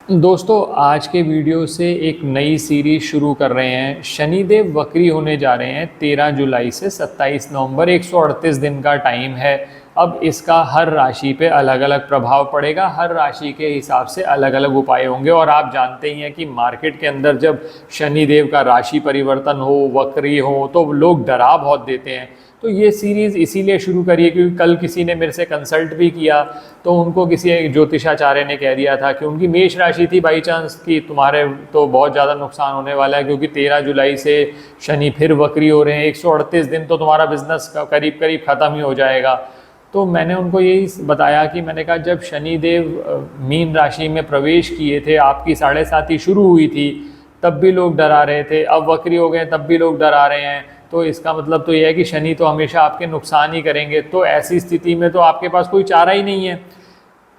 दोस्तों आज के वीडियो से एक नई सीरीज शुरू कर रहे हैं। शनिदेव वक्री होने जा रहे हैं 13 जुलाई से 27 नवंबर। 138 दिन का टाइम है। अब इसका हर राशि पे अलग अलग प्रभाव पड़ेगा, हर राशि के हिसाब से अलग अलग उपाय होंगे। और आप जानते ही हैं कि मार्केट के अंदर जब शनिदेव का राशि परिवर्तन हो, वक्री हो, तो लोग डरा बहुत देते हैं। तो ये सीरीज़ इसीलिए शुरू करिए क्योंकि कल किसी ने मेरे से कंसल्ट भी किया, तो उनको किसी एक ज्योतिषाचार्य ने कह दिया था कि उनकी मेष राशि थी, बाई चांस कि तुम्हारे तो बहुत ज़्यादा नुकसान होने वाला है क्योंकि 13 जुलाई से शनि फिर वक्री हो रहे हैं। 138 दिन तो तुम्हारा बिजनेस करीब करीब ख़त्म ही हो जाएगा। तो मैंने उनको यही बताया कि मैंने कहा जब शनिदेव मीन राशि में प्रवेश किए थे, आपकी 7.5 शुरू हुई थी, तब भी लोग डरा रहे थे। अब वक्री हो गए तब भी लोग डरा रहे हैं। तो इसका मतलब तो यह है कि शनि तो हमेशा आपके नुकसान ही करेंगे। तो ऐसी स्थिति में तो आपके पास कोई चारा ही नहीं है।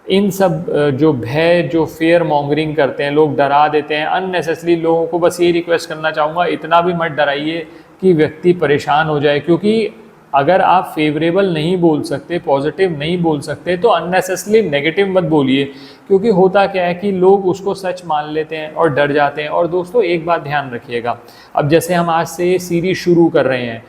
इन सब जो भय, जो फेयर मॉन्गरिंग करते हैं, लोग डरा देते हैं अननेसेसरी लोगों को। बस ये रिक्वेस्ट करना चाहूँगा, इतना भी मत डराइए कि व्यक्ति परेशान हो जाए। क्योंकि अगर आप फेवरेबल नहीं बोल सकते, पॉजिटिव नहीं बोल सकते, तो अननेसेसरली नेगेटिव मत बोलिए। क्योंकि होता क्या है कि लोग उसको सच मान लेते हैं और डर जाते हैं। और दोस्तों एक बात ध्यान रखिएगा, अब जैसे हम आज से ये सीरीज शुरू कर रहे हैं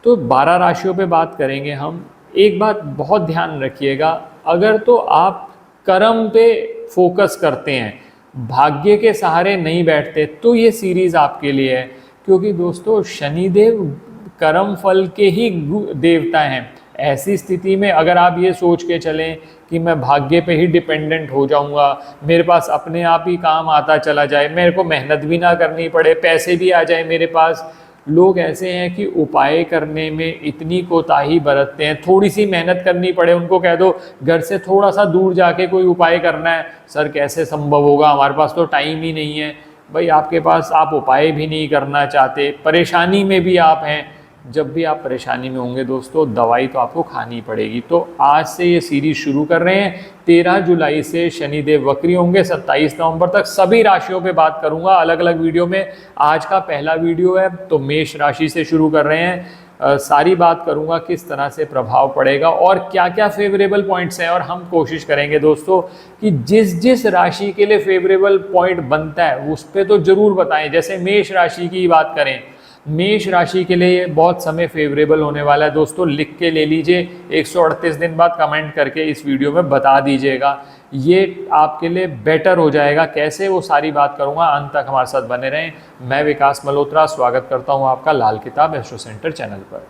तो 12 राशियों पे बात करेंगे हम। एक बात बहुत ध्यान रखिएगा, अगर तो आप कर्म पे फोकस करते हैं, भाग्य के सहारे नहीं बैठते, तो ये सीरीज आपके लिए है। क्योंकि दोस्तों शनिदेव कर्म फल के ही देवता हैं। ऐसी स्थिति में अगर आप ये सोच के चलें कि मैं भाग्य पे ही डिपेंडेंट हो जाऊंगा, मेरे पास अपने आप ही काम आता चला जाए, मेरे को मेहनत भी ना करनी पड़े, पैसे भी आ जाए मेरे पास। लोग ऐसे हैं कि उपाय करने में इतनी कोताही बरतते हैं। थोड़ी सी मेहनत करनी पड़े, उनको कह दो घर से थोड़ा सा दूर जाके कोई उपाय करना है, सर कैसे संभव होगा, हमारे पास तो टाइम ही नहीं है। भाई आपके पास, आप उपाय भी नहीं करना चाहते, परेशानी में भी आप हैं। जब भी आप परेशानी में होंगे दोस्तों, दवाई तो आपको खानी पड़ेगी। तो आज से ये सीरीज शुरू कर रहे हैं। 13 जुलाई से शनिदेव वक्री होंगे, 27 नवंबर तक सभी राशियों पे बात करूंगा अलग अलग वीडियो में। आज का पहला वीडियो है तो मेष राशि से शुरू कर रहे हैं। सारी बात करूंगा किस तरह से प्रभाव पड़ेगा और क्या क्या फेवरेबल पॉइंट्स हैं। और हम कोशिश करेंगे दोस्तों कि जिस जिस राशि के लिए फेवरेबल पॉइंट बनता है उस पर तो जरूर बताएं। जैसे मेष राशि की बात करें, मेष राशि के लिए बहुत समय फेवरेबल होने वाला है दोस्तों, लिख के ले लीजिए। 138 दिन बाद कमेंट करके इस वीडियो में बता दीजिएगा, ये आपके लिए बेटर हो जाएगा। कैसे, वो सारी बात करूंगा, अंत तक हमारे साथ बने रहें। मैं विकास मल्होत्रा स्वागत करता हूं आपका लाल किताब एस्ट्रो सेंटर चैनल पर।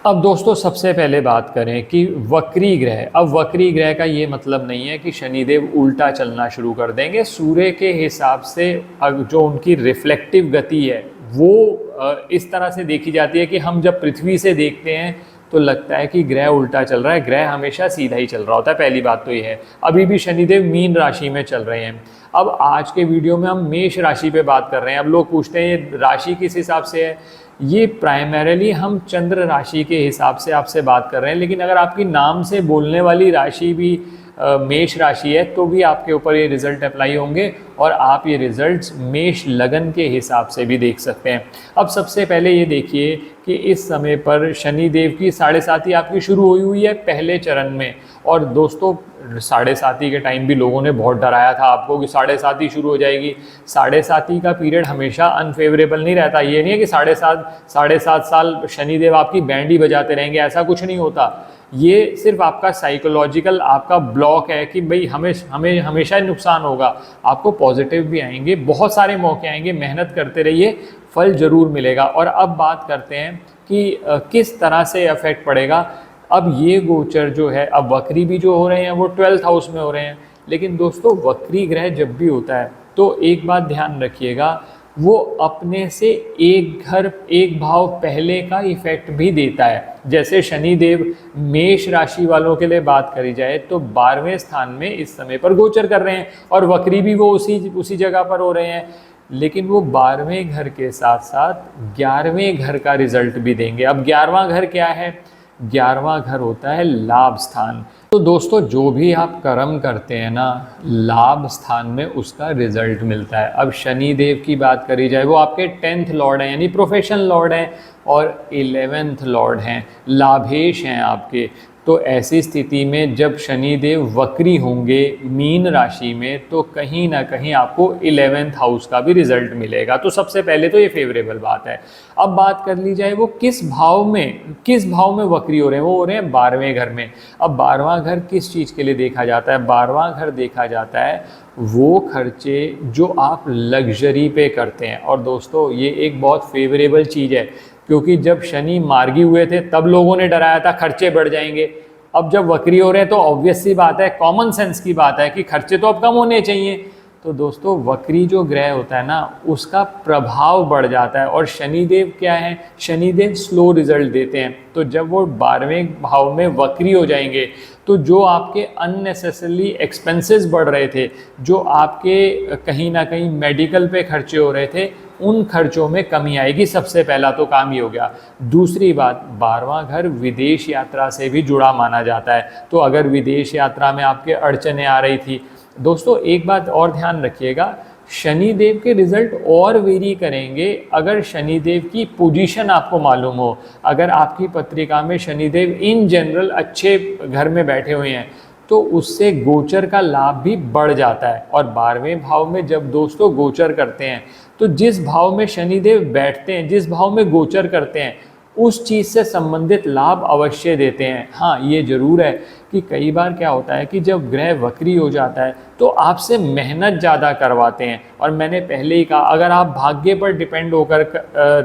अब दोस्तों सबसे पहले बात करें कि वक्री ग्रह। अब वक्री ग्रह का ये मतलब नहीं है कि शनिदेव उल्टा चलना शुरू कर देंगे। सूर्य के हिसाब से जो उनकी रिफ्लेक्टिव गति है वो इस तरह से देखी जाती है कि हम जब पृथ्वी से देखते हैं तो लगता है कि ग्रह उल्टा चल रहा है। ग्रह हमेशा सीधा ही चल रहा होता है। पहली बात तो ये है। अभी भी शनिदेव मीन राशि में चल रहे हैं। अब आज के वीडियो में हम मेष राशि पे बात कर रहे हैं। अब लोग पूछते हैं ये राशि किस हिसाब से है। ये प्राइमरीली हम चंद्र राशि के हिसाब से आपसे बात कर रहे हैं, लेकिन अगर आपकी नाम से बोलने वाली राशि भी मेष राशि है तो भी आपके ऊपर ये रिजल्ट अप्लाई होंगे और आप ये रिजल्ट्स मेष लगन के हिसाब से भी देख सकते हैं। अब सबसे पहले ये देखिए कि इस समय पर शनिदेव की 7.5 आपकी शुरू हुई है पहले चरण में। और दोस्तों 7.5 के टाइम भी लोगों ने बहुत डराया था आपको कि 7.5 शुरू हो जाएगी। 7.5 का पीरियड हमेशा अनफेवरेबल नहीं रहता। ये नहीं है कि 7.5 साल शनिदेव आपकी बैंड ही बजाते रहेंगे, ऐसा कुछ नहीं होता। ये सिर्फ आपका साइकोलॉजिकल आपका ब्लॉक है कि भाई हमें हमेशा नुकसान होगा। आपको पॉजिटिव भी आएंगे, बहुत सारे मौके आएंगे, मेहनत करते रहिए, फल जरूर मिलेगा। और अब बात करते हैं कि किस तरह से इफेक्ट पड़ेगा। अब ये गोचर जो है, अब वक्री भी जो हो रहे हैं वो 12th हाउस में हो रहे हैं। लेकिन दोस्तों वक्री ग्रह जब भी होता है तो एक बात ध्यान रखिएगा, वो अपने से एक भाव पहले का इफेक्ट भी देता है। जैसे शनिदेव मेष राशि वालों के लिए बात करी जाए तो 12वें स्थान में इस समय पर गोचर कर रहे हैं और वक्री भी वो उसी जगह पर हो रहे हैं। लेकिन वो 12वें घर के साथ साथ 11वें घर का रिजल्ट भी देंगे। अब 11वां घर क्या है? 11वां घर होता है लाभ स्थान। तो दोस्तों जो भी आप कर्म करते हैं ना, लाभ स्थान में उसका रिजल्ट मिलता है। अब शनि देव की बात करी जाए, वो आपके 10th लॉर्ड हैं, यानी प्रोफेशन लॉर्ड हैं, और 11th लॉर्ड हैं, लाभेश हैं आपके। तो ऐसी स्थिति में जब शनिदेव वक्री होंगे मीन राशि में, तो कहीं ना कहीं आपको 11th हाउस का भी रिजल्ट मिलेगा। तो सबसे पहले तो ये फेवरेबल बात है। अब बात कर ली जाए वो किस भाव में वक्री हो रहे हैं, वो हो रहे हैं 12वें घर में। अब 12वां घर किस चीज़ के लिए देखा जाता है? 12वां घर देखा जाता है वो खर्चे जो आप लग्जरी पे करते हैं। और दोस्तों ये एक बहुत फेवरेबल चीज़ है, क्योंकि जब शनि मार्गी हुए थे तब लोगों ने डराया था खर्चे बढ़ जाएंगे। अब जब वक्री हो रहे हैं तो ऑब्वियस सी बात है, कॉमन सेंस की बात है कि खर्चे तो अब कम होने चाहिए। तो दोस्तों वक्री जो ग्रह होता है ना, उसका प्रभाव बढ़ जाता है। और शनिदेव क्या है? शनिदेव स्लो रिजल्ट देते हैं। तो जब वो 12वें भाव में वक्री हो जाएंगे तो जो आपके अननेसेसरली एक्सपेंसेस बढ़ रहे थे, जो आपके कहीं ना कहीं मेडिकल पे खर्चे हो रहे थे, उन खर्चों में कमी आएगी। सबसे पहला तो काम ही हो गया। दूसरी बात, 12वां घर विदेश यात्रा से भी जुड़ा माना जाता है। तो अगर विदेश यात्रा में आपके अड़चने आ रही थी, दोस्तों एक बात और ध्यान रखिएगा, शनिदेव के रिजल्ट और वेरी करेंगे अगर शनिदेव की पोजीशन आपको मालूम हो। अगर आपकी पत्रिका में शनिदेव इन जनरल अच्छे घर में बैठे हुए हैं तो उससे गोचर का लाभ भी बढ़ जाता है। और 12वें भाव में जब दोस्तों गोचर करते हैं तो जिस भाव में शनिदेव बैठते हैं, जिस भाव में गोचर करते हैं, उस चीज़ से संबंधित लाभ अवश्य देते हैं। हाँ, ये जरूर है कि कई बार क्या होता है कि जब ग्रह वक्री हो जाता है तो आपसे मेहनत ज़्यादा करवाते हैं। और मैंने पहले ही कहा, अगर आप भाग्य पर डिपेंड होकर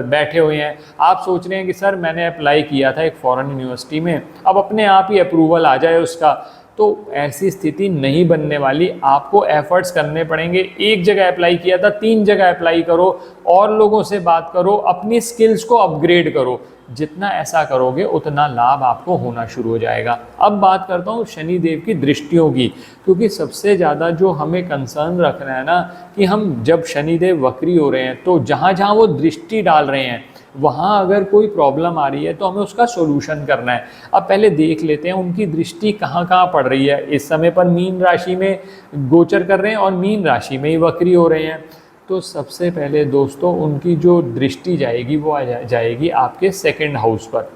बैठे हुए हैं, आप सोच रहे हैं कि सर मैंने अप्लाई किया था एक फॉरेन यूनिवर्सिटी में, अब अपने आप ही अप्रूवल आ जाए उसका, तो ऐसी स्थिति नहीं बनने वाली। आपको एफर्ट्स करने पड़ेंगे। एक जगह अप्लाई किया था, 3 जगह अप्लाई करो, और लोगों से बात करो, अपनी स्किल्स को अपग्रेड करो। जितना ऐसा करोगे उतना लाभ आपको होना शुरू हो जाएगा। अब बात करता हूँ शनिदेव की दृष्टियों की, क्योंकि सबसे ज़्यादा जो हमें कंसर्न रखना है ना, कि हम जब शनिदेव वक्री हो रहे हैं तो जहाँ जहाँ वो दृष्टि डाल रहे हैं वहाँ अगर कोई प्रॉब्लम आ रही है तो हमें उसका सोल्यूशन करना है। अब पहले देख लेते हैं उनकी दृष्टि कहाँ कहाँ पड़ रही है। इस समय पर मीन राशि में गोचर कर रहे हैं और मीन राशि में ही वक्री हो रहे हैं। तो सबसे पहले दोस्तों उनकी जो दृष्टि जाएगी वो जाएगी आपके 2nd हाउस पर।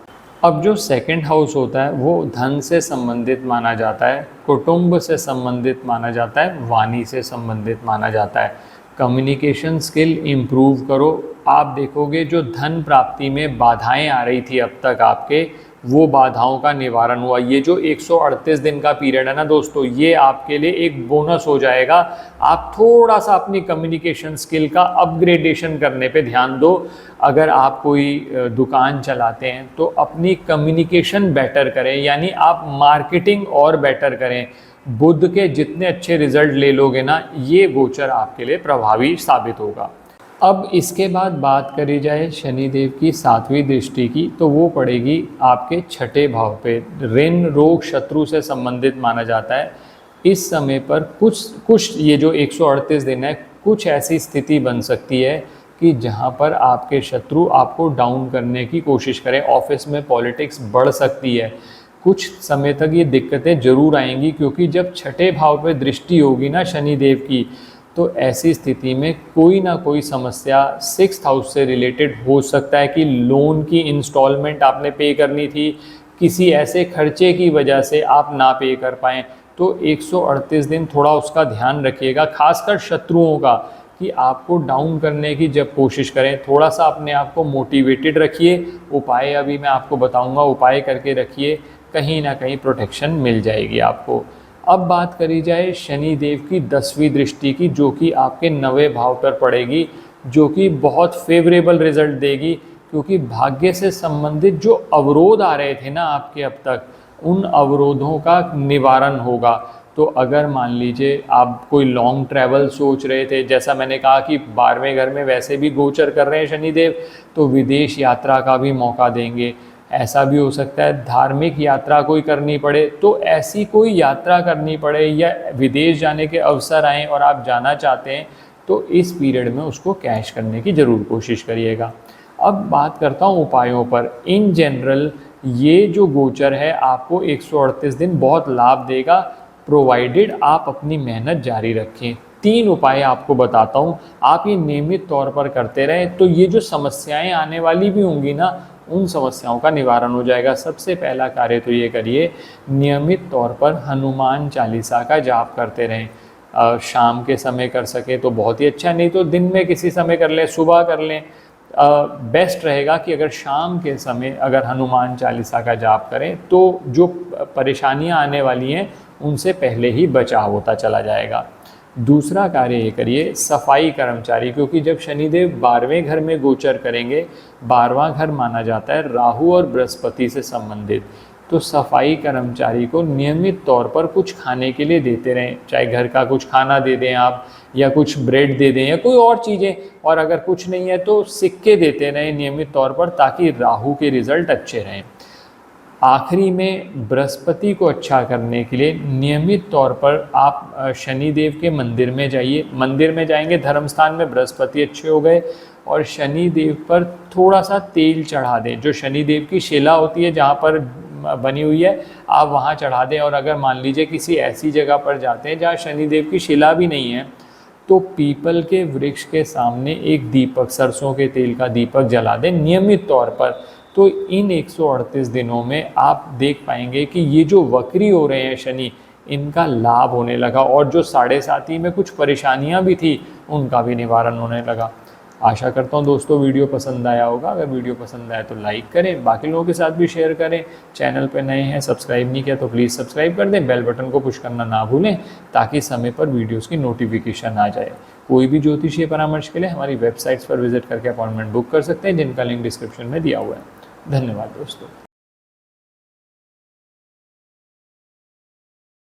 अब जो 2nd हाउस होता है वो धन से संबंधित माना जाता है, कुटुंब से संबंधित माना जाता है, वाणी से संबंधित माना जाता है। कम्युनिकेशन स्किल इम्प्रूव करो। आप देखोगे जो धन प्राप्ति में बाधाएं आ रही थी अब तक आपके, वो बाधाओं का निवारण हुआ। ये जो 138 दिन का पीरियड है ना दोस्तों, ये आपके लिए एक बोनस हो जाएगा। आप थोड़ा सा अपनी कम्युनिकेशन स्किल का अपग्रेडेशन करने पे ध्यान दो। अगर आप कोई दुकान चलाते हैं तो अपनी कम्युनिकेशन बेटर करें, यानी आप मार्केटिंग और बेटर करें। बुध के जितने अच्छे रिजल्ट ले लोगे ना, ये गोचर आपके लिए प्रभावी साबित होगा। अब इसके बाद बात करी जाए शनिदेव की 7वीं दृष्टि की, तो वो पड़ेगी आपके 6ठे भाव पे। ऋण रोग शत्रु से संबंधित माना जाता है। इस समय पर कुछ ये जो 138 दिन है, कुछ ऐसी स्थिति बन सकती है कि जहाँ पर आपके शत्रु आपको डाउन करने की कोशिश करें। ऑफिस में पॉलिटिक्स बढ़ सकती है। कुछ समय तक ये दिक्कतें जरूर आएंगी, क्योंकि जब 6ठे भाव पे दृष्टि होगी ना शनिदेव की, तो ऐसी स्थिति में कोई ना कोई समस्या 6th हाउस से रिलेटेड हो सकता है कि लोन की इंस्टॉलमेंट आपने पे करनी थी, किसी ऐसे खर्चे की वजह से आप ना पे कर पाएँ। तो 138 दिन थोड़ा उसका ध्यान रखिएगा, खासकर शत्रुओं का, कि आपको डाउन करने की जब कोशिश करें, थोड़ा सा अपने आप को मोटिवेटेड रखिए। उपाय अभी मैं आपको बताऊंगा, उपाय करके रखिए, कहीं ना कहीं प्रोटेक्शन मिल जाएगी आपको। अब बात करी जाए शनिदेव की 10वीं दृष्टि की, जो कि आपके 9वें भाव पर पड़ेगी, जो कि बहुत फेवरेबल रिजल्ट देगी। क्योंकि भाग्य से संबंधित जो अवरोध आ रहे थे ना आपके अब तक, उन अवरोधों का निवारण होगा। तो अगर मान लीजिए आप कोई लॉन्ग ट्रैवल सोच रहे थे, जैसा मैंने कहा कि 12वें घर में वैसे भी गोचर कर रहे हैं शनिदेव, तो विदेश यात्रा का भी मौका देंगे। ऐसा भी हो सकता है धार्मिक यात्रा कोई करनी पड़े, तो ऐसी कोई यात्रा करनी पड़े या विदेश जाने के अवसर आएँ और आप जाना चाहते हैं, तो इस पीरियड में उसको कैश करने की ज़रूर कोशिश करिएगा। अब बात करता हूँ उपायों पर। इन जनरल ये जो गोचर है आपको 138 दिन बहुत लाभ देगा, प्रोवाइडेड आप अपनी मेहनत जारी रखें। 3 उपाय आपको बताता हूँ, आप ये नियमित तौर पर करते रहें, तो ये जो समस्याएं आने वाली भी होंगी ना, उन समस्याओं का निवारण हो जाएगा। सबसे पहला कार्य तो ये करिए, नियमित तौर पर हनुमान चालीसा का जाप करते रहें। शाम के समय कर सके तो बहुत ही अच्छा, नहीं तो दिन में किसी समय कर लें, सुबह कर लें। बेस्ट रहेगा कि अगर शाम के समय अगर हनुमान चालीसा का जाप करें तो जो परेशानियां आने वाली हैं उनसे पहले ही बचाव होता चला जाएगा। दूसरा कार्य ये करिए, सफाई कर्मचारी, क्योंकि जब शनिदेव 12वें घर में गोचर करेंगे, 12वां घर माना जाता है राहु और बृहस्पति से संबंधित, तो सफाई कर्मचारी को नियमित तौर पर कुछ खाने के लिए देते रहें। चाहे घर का कुछ खाना दे दें आप, या कुछ ब्रेड दे दें, या कोई और चीज़ें, और अगर कुछ नहीं है तो सिक्के देते रहें नियमित तौर पर, ताकि राहु के रिजल्ट अच्छे रहें। आखिरी में बृहस्पति को अच्छा करने के लिए नियमित तौर पर आप शनिदेव के मंदिर में जाइए। मंदिर में जाएंगे, धर्म स्थान में बृहस्पति अच्छे हो गए, और शनिदेव पर थोड़ा सा तेल चढ़ा दें। जो शनिदेव की शिला होती है जहाँ पर बनी हुई है, आप वहाँ चढ़ा दें। और अगर मान लीजिए किसी ऐसी जगह पर जाते हैं जहाँ शनिदेव की शिला भी नहीं है, तो पीपल के वृक्ष के सामने एक दीपक, सरसों के तेल का दीपक जला दें नियमित तौर पर। तो इन 138 दिनों में आप देख पाएंगे कि ये जो वक्री हो रहे हैं शनि, इनका लाभ होने लगा, और जो 7.5 में कुछ परेशानियां भी थी उनका भी निवारण होने लगा। आशा करता हूँ दोस्तों वीडियो पसंद आया होगा। अगर वीडियो पसंद आया तो लाइक करें, बाकी लोगों के साथ भी शेयर करें। चैनल पे नए हैं, सब्सक्राइब नहीं किया तो प्लीज़ सब्सक्राइब कर दें, बेल बटन को पुश करना ना भूलें, ताकि समय पर वीडियोस की नोटिफिकेशन आ जाए। कोई भी ज्योतिषीय परामर्श के लिए हमारी वेबसाइट्स पर विजिट करके अपॉइंटमेंट बुक कर सकते हैं, जिनका लिंक डिस्क्रिप्शन में दिया हुआ है। धन्यवाद दोस्तों।